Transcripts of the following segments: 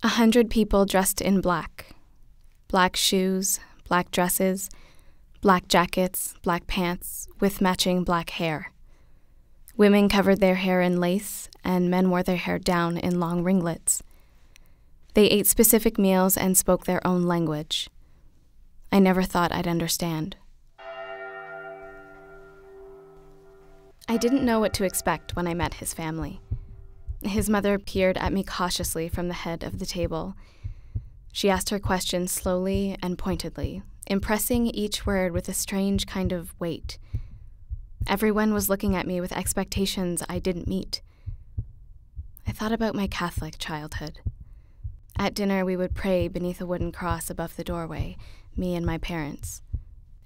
100 people dressed in black. Black shoes, black dresses, black jackets, black pants, with matching black hair. Women covered their hair in lace, and men wore their hair down in long ringlets. They ate specific meals and spoke their own language. I never thought I'd understand. I didn't know what to expect when I met his family. His mother peered at me cautiously from the head of the table. She asked her questions slowly and pointedly, impressing each word with a strange kind of weight. Everyone was looking at me with expectations I didn't meet. I thought about my Catholic childhood. At dinner, we would pray beneath a wooden cross above the doorway, me and my parents.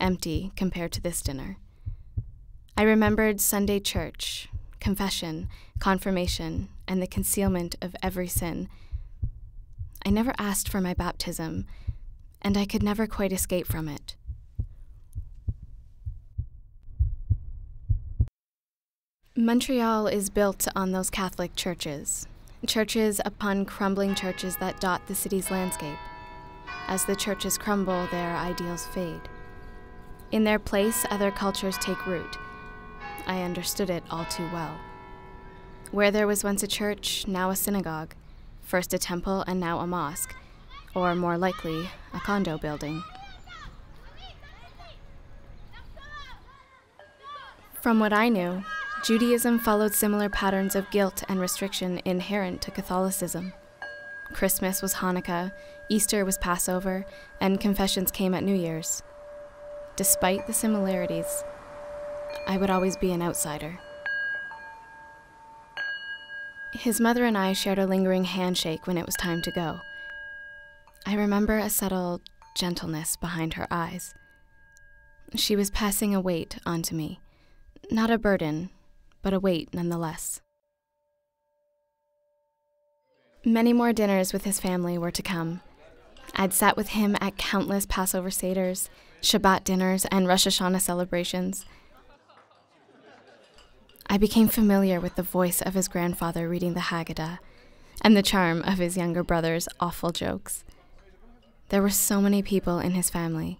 Empty compared to this dinner. I remembered Sunday church, confession, confirmation, and the concealment of every sin. I never asked for my baptism, and I could never quite escape from it. Montreal is built on those Catholic churches, churches upon crumbling churches that dot the city's landscape. As the churches crumble, their ideals fade. In their place, other cultures take root. I understood it all too well. Where there was once a church, now a synagogue, first a temple and now a mosque, or more likely, a condo building. From what I knew, Judaism followed similar patterns of guilt and restriction inherent to Catholicism. Christmas was Hanukkah, Easter was Passover, and confessions came at New Year's. Despite the similarities, I would always be an outsider. His mother and I shared a lingering handshake when it was time to go. I remember a subtle gentleness behind her eyes. She was passing a weight onto me. Not a burden, but a weight nonetheless. Many more dinners with his family were to come. I'd sat with him at countless Passover seders, Shabbat dinners, and Rosh Hashanah celebrations. I became familiar with the voice of his grandfather reading the Haggadah and the charm of his younger brother's awful jokes. There were so many people in his family.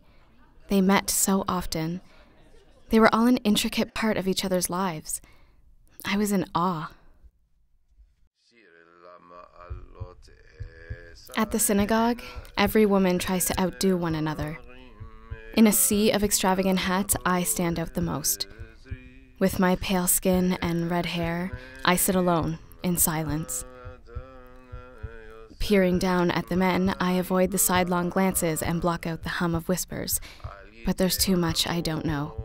They met so often. They were all an intricate part of each other's lives. I was in awe. At the synagogue, every woman tries to outdo one another. In a sea of extravagant hats, I stand out the most. With my pale skin and red hair, I sit alone, in silence. Peering down at the men, I avoid the sidelong glances and block out the hum of whispers. But there's too much I don't know.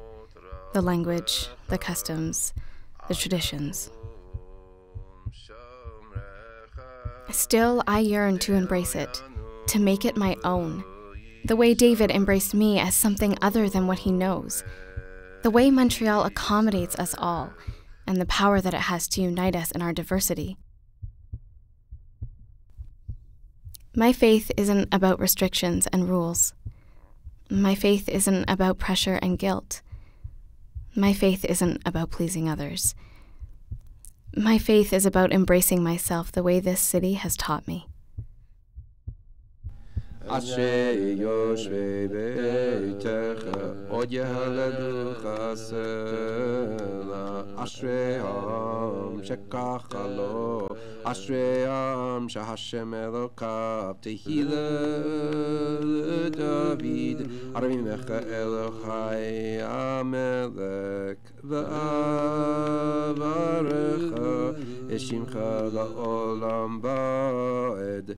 The language, the customs, the traditions. Still, I yearn to embrace it, to make it my own. The way David embraced me as something other than what he knows. The way Montreal accommodates us all, and the power that it has to unite us in our diversity. My faith isn't about restrictions and rules. My faith isn't about pressure and guilt. My faith isn't about pleasing others. My faith is about embracing myself the way this city has taught me. אשרי יושבי ביתך, עוד ילדוך סלע. אשרי העם שככה לו, אשרי העם שהשם אלוקיו תהילה לדוד. ארמימך אלוהי המלך, ואברך את שמך לעולם ועד.